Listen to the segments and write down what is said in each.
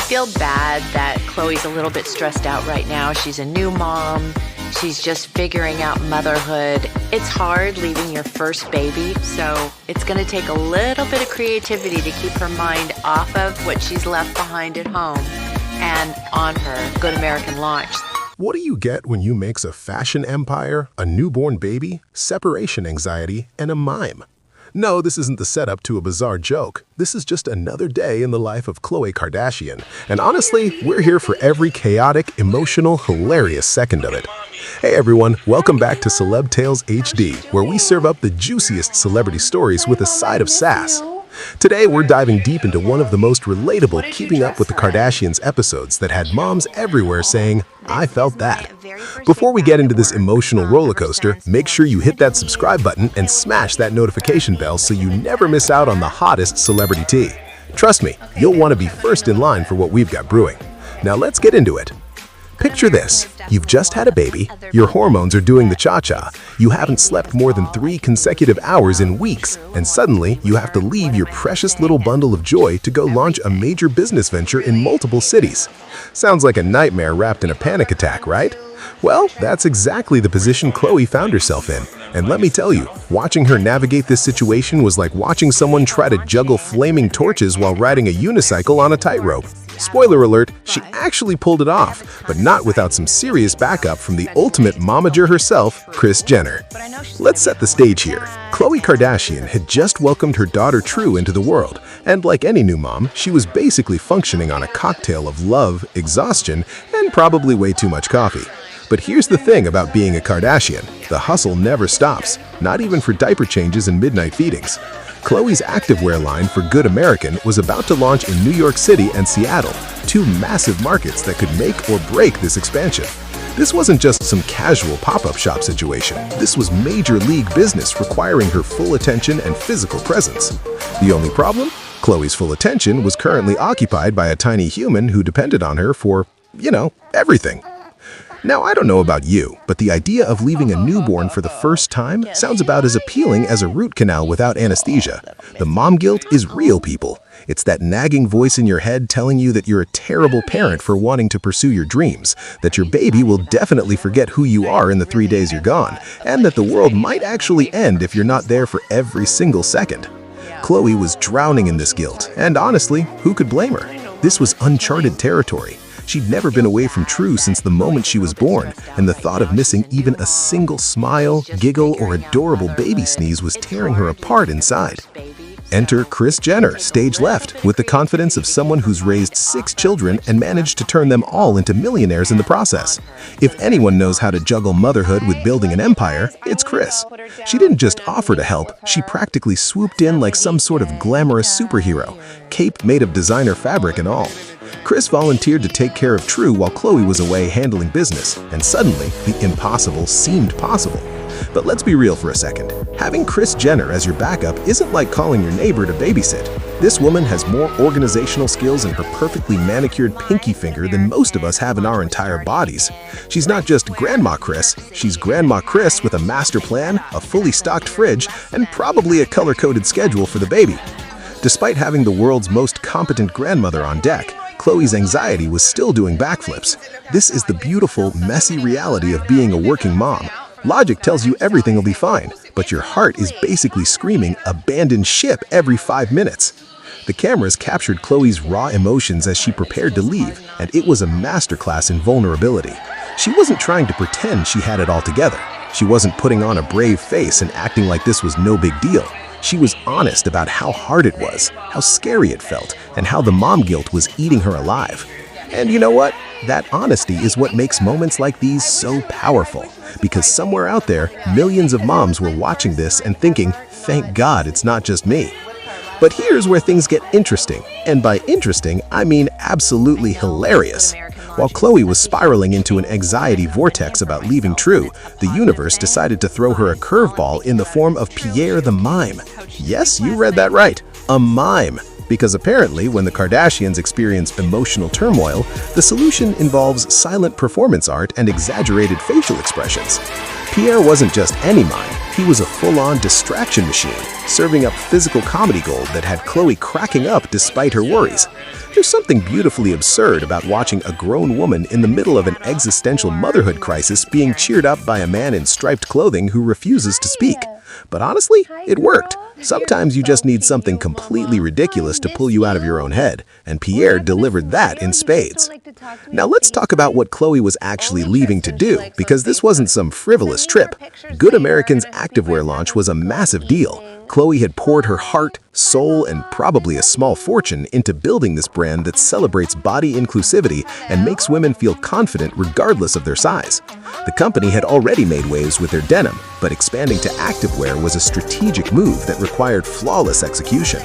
feel bad that Khloé's a little bit stressed out right now. She's a new mom. She's just figuring out motherhood. It's hard leaving your first baby, so it's going to take a little bit of creativity to keep her mind off of what she's left behind at home and on her Good American launch. What do you get when you mix a fashion empire, a newborn baby, separation anxiety, and a mime? No, this isn't the setup to a bizarre joke. This is just another day in the life of Khloé Kardashian. And honestly, we're here for every chaotic, emotional, hilarious second of it. Hey everyone, welcome back to Celeb Tales HD, where we serve up the juiciest celebrity stories with a side of sass. Today, we're diving deep into one of the most relatable Keeping Up with the Kardashians episodes that had moms everywhere saying, "I felt that." Before we get into this emotional roller coaster, make sure you hit that subscribe button and smash that notification bell so you never miss out on the hottest celebrity tea. Trust me, you'll want to be first in line for what we've got brewing. Now let's get into it. Picture this. You've just had a baby, your hormones are doing the cha-cha, you haven't slept more than 3 consecutive hours in weeks, and suddenly you have to leave your precious little bundle of joy to go launch a major business venture in multiple cities. Sounds like a nightmare wrapped in a panic attack, right? Well, that's exactly the position Khloé found herself in. And let me tell you, watching her navigate this situation was like watching someone try to juggle flaming torches while riding a unicycle on a tightrope. Spoiler alert, she actually pulled it off, but not without some serious backup from the ultimate momager herself, Kris Jenner. Let's set the stage here. Khloé Kardashian had just welcomed her daughter True into the world, and like any new mom, she was basically functioning on a cocktail of love, exhaustion, and probably way too much coffee. But here's the thing about being a Kardashian. The hustle never stops, not even for diaper changes and midnight feedings. Khloé's activewear line for Good American was about to launch in New York City and Seattle, 2 massive markets that could make or break this expansion. This wasn't just some casual pop-up shop situation. This was major league business requiring her full attention and physical presence. The only problem? Khloé's full attention was currently occupied by a tiny human who depended on her for, everything. Now, I don't know about you, but the idea of leaving a newborn for the first time sounds about as appealing as a root canal without anesthesia. The mom guilt is real, people. It's that nagging voice in your head telling you that you're a terrible parent for wanting to pursue your dreams, that your baby will definitely forget who you are in the 3 days you're gone, and that the world might actually end if you're not there for every single second. Khloé was drowning in this guilt, and honestly, who could blame her? This was uncharted territory. She'd never been away from True since the moment she was born, and the thought of missing even a single smile, giggle, or adorable baby sneeze was tearing her apart inside. Enter Kris Jenner, stage left, with the confidence of someone who's raised 6 children and managed to turn them all into millionaires in the process. If anyone knows how to juggle motherhood with building an empire, it's Kris. She didn't just offer to help, she practically swooped in like some sort of glamorous superhero, cape made of designer fabric and all. Kris volunteered to take care of True while Khloé was away handling business, and suddenly, the impossible seemed possible. But let's be real for a second. Having Kris Jenner as your backup isn't like calling your neighbor to babysit. This woman has more organizational skills in her perfectly manicured pinky finger than most of us have in our entire bodies. She's not just Grandma Kris, she's Grandma Kris with a master plan, a fully stocked fridge, and probably a color-coded schedule for the baby. Despite having the world's most competent grandmother on deck, Khloé's anxiety was still doing backflips. This is the beautiful, messy reality of being a working mom. Logic tells you everything will be fine, but your heart is basically screaming, "Abandon ship," every 5 minutes. The cameras captured Khloé's raw emotions as she prepared to leave, and it was a masterclass in vulnerability. She wasn't trying to pretend she had it all together. She wasn't putting on a brave face and acting like this was no big deal. She was honest about how hard it was, how scary it felt, and how the mom guilt was eating her alive. And you know what? That honesty is what makes moments like these so powerful. Because somewhere out there, millions of moms were watching this and thinking, "Thank God it's not just me." But here's where things get interesting. And by interesting, I mean absolutely hilarious. While Khloé was spiraling into an anxiety vortex about leaving True, the universe decided to throw her a curveball in the form of Pierre the Mime. Yes, you read that right. A mime. because apparently when the Kardashians experience emotional turmoil, the solution involves silent performance art and exaggerated facial expressions. Pierre wasn't just any mime, he was a full-on distraction machine, serving up physical comedy gold that had Khloé cracking up despite her worries. There's something beautifully absurd about watching a grown woman in the middle of an existential motherhood crisis being cheered up by a man in striped clothing who refuses to speak. But honestly, it worked. Sometimes you just need something completely ridiculous to pull you out of your own head, and Pierre delivered that in spades. Now let's talk about what Khloé was actually leaving to do, because this wasn't some frivolous trip. Good American's activewear launch was a massive deal. Khloé had poured her heart, soul, and probably a small fortune into building this brand that celebrates body inclusivity and makes women feel confident regardless of their size. The company had already made waves with their denim, but expanding to activewear was a strategic move that required flawless execution.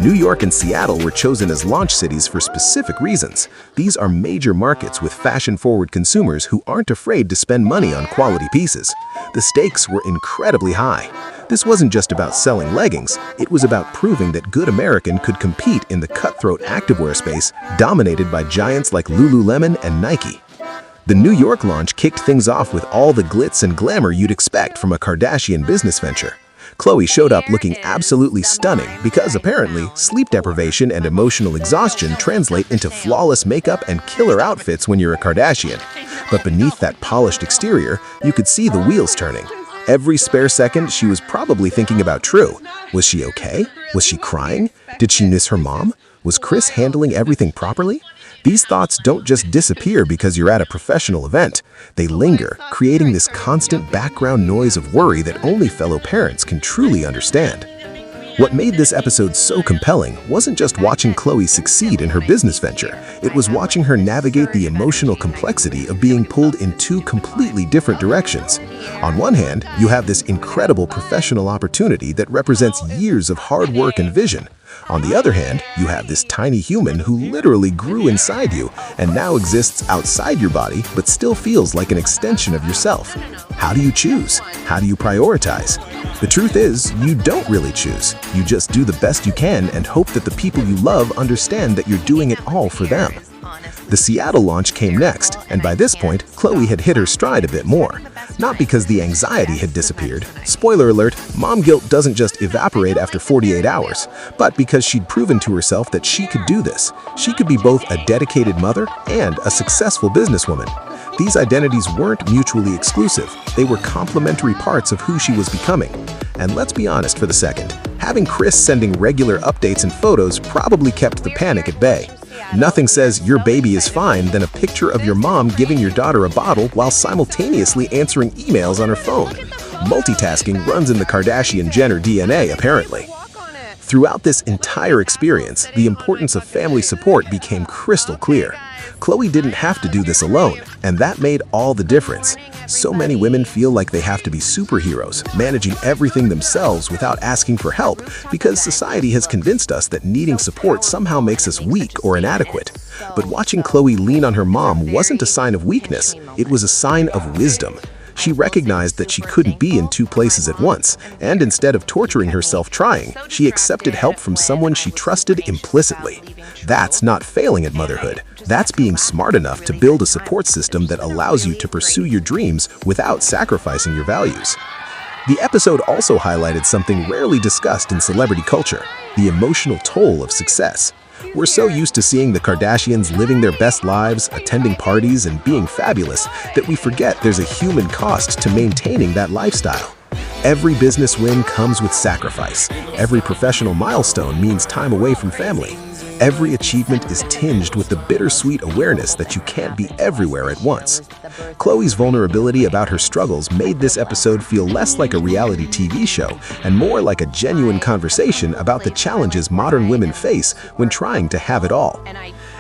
New York and Seattle were chosen as launch cities for specific reasons. These are major markets with fashion-forward consumers who aren't afraid to spend money on quality pieces. The stakes were incredibly high. This wasn't just about selling leggings, it was about proving that Good American could compete in the cutthroat activewear space dominated by giants like Lululemon and Nike. The New York launch kicked things off with all the glitz and glamour you'd expect from a Kardashian business venture. Khloé showed up looking absolutely stunning because apparently sleep deprivation and emotional exhaustion translate into flawless makeup and killer outfits when you're a Kardashian. But beneath that polished exterior, you could see the wheels turning. Every spare second, she was probably thinking about True. Was she okay? Was she crying? Did she miss her mom? Was Kris handling everything properly? These thoughts don't just disappear because you're at a professional event. They linger, creating this constant background noise of worry that only fellow parents can truly understand. What made this episode so compelling wasn't just watching Khloé succeed in her business venture. It was watching her navigate the emotional complexity of being pulled in two completely different directions. On one hand, you have this incredible professional opportunity that represents years of hard work and vision. On the other hand, you have this tiny human who literally grew inside you and now exists outside your body but still feels like an extension of yourself. How do you choose? How do you prioritize? The truth is, you don't really choose. You just do the best you can and hope that the people you love understand that you're doing it all for them. The Seattle launch came next, and by this point, Khloé had hit her stride a bit more. Not because the anxiety had disappeared. Spoiler alert, mom guilt doesn't just evaporate after 48 hours, but because she'd proven to herself that she could do this. She could be both a dedicated mother and a successful businesswoman. These identities weren't mutually exclusive. They were complementary parts of who she was becoming. And let's be honest for the second, having Kris sending regular updates and photos probably kept the panic at bay. Nothing says your baby is fine than a picture of your mom giving your daughter a bottle while simultaneously answering emails on her phone. Multitasking runs in the Kardashian-Jenner DNA, apparently. Throughout this entire experience, the importance of family support became crystal clear. Khloé didn't have to do this alone, and that made all the difference. So many women feel like they have to be superheroes, managing everything themselves without asking for help, because society has convinced us that needing support somehow makes us weak or inadequate. But watching Khloé lean on her mom wasn't a sign of weakness, it was a sign of wisdom. She recognized that she couldn't be in two places at once, and instead of torturing herself trying, she accepted help from someone she trusted implicitly. That's not failing at motherhood. That's being smart enough to build a support system that allows you to pursue your dreams without sacrificing your values. The episode also highlighted something rarely discussed in celebrity culture: the emotional toll of success. We're so used to seeing the Kardashians living their best lives, attending parties, and being fabulous that we forget there's a human cost to maintaining that lifestyle. Every business win comes with sacrifice. Every professional milestone means time away from family. Every achievement is tinged with the bittersweet awareness that you can't be everywhere at once. Khloé's vulnerability about her struggles made this episode feel less like a reality TV show and more like a genuine conversation about the challenges modern women face when trying to have it all.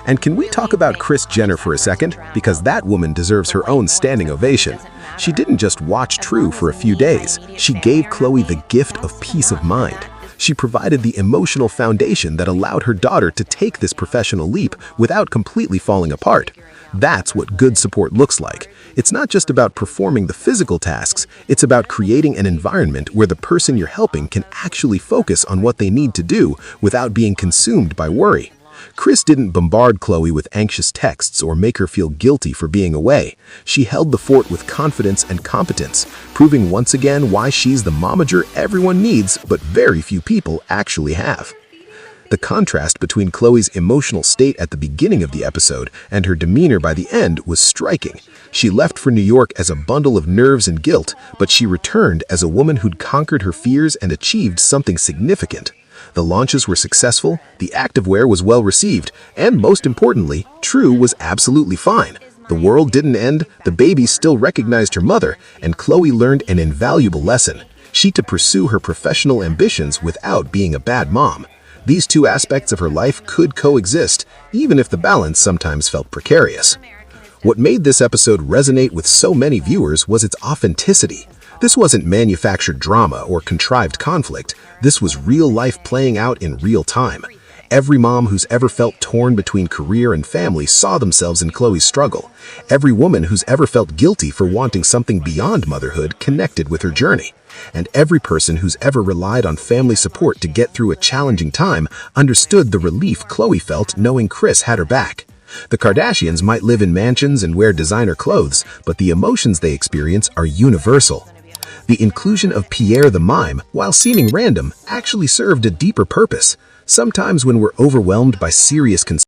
And can we talk about Kris Jenner for a second? Because that woman deserves her own standing ovation. She didn't just watch True for a few days. She gave Khloé the gift of peace of mind. She provided the emotional foundation that allowed her daughter to take this professional leap without completely falling apart. That's what good support looks like. It's not just about performing the physical tasks, it's about creating an environment where the person you're helping can actually focus on what they need to do without being consumed by worry. Kris didn't bombard Khloé with anxious texts or make her feel guilty for being away. She held the fort with confidence and competence, proving once again why she's the momager everyone needs but very few people actually have. The contrast between Khloé's emotional state at the beginning of the episode and her demeanor by the end was striking. She left for New York as a bundle of nerves and guilt, but she returned as a woman who'd conquered her fears and achieved something significant. The launches were successful, the activewear was well received, and most importantly, True was absolutely fine. The world didn't end, the baby still recognized her mother, and Khloé learned an invaluable lesson. She to pursue her professional ambitions without being a bad mom. These two aspects of her life could coexist, even if the balance sometimes felt precarious. What made this episode resonate with so many viewers was its authenticity. This wasn't manufactured drama or contrived conflict. This was real life playing out in real time. Every mom who's ever felt torn between career and family saw themselves in Khloé's struggle. Every woman who's ever felt guilty for wanting something beyond motherhood connected with her journey. And every person who's ever relied on family support to get through a challenging time understood the relief Khloé felt knowing Kris had her back. The Kardashians might live in mansions and wear designer clothes, but the emotions they experience are universal. The inclusion of Pierre the mime, while seeming random, actually served a deeper purpose. Sometimes when we're overwhelmed by serious concerns,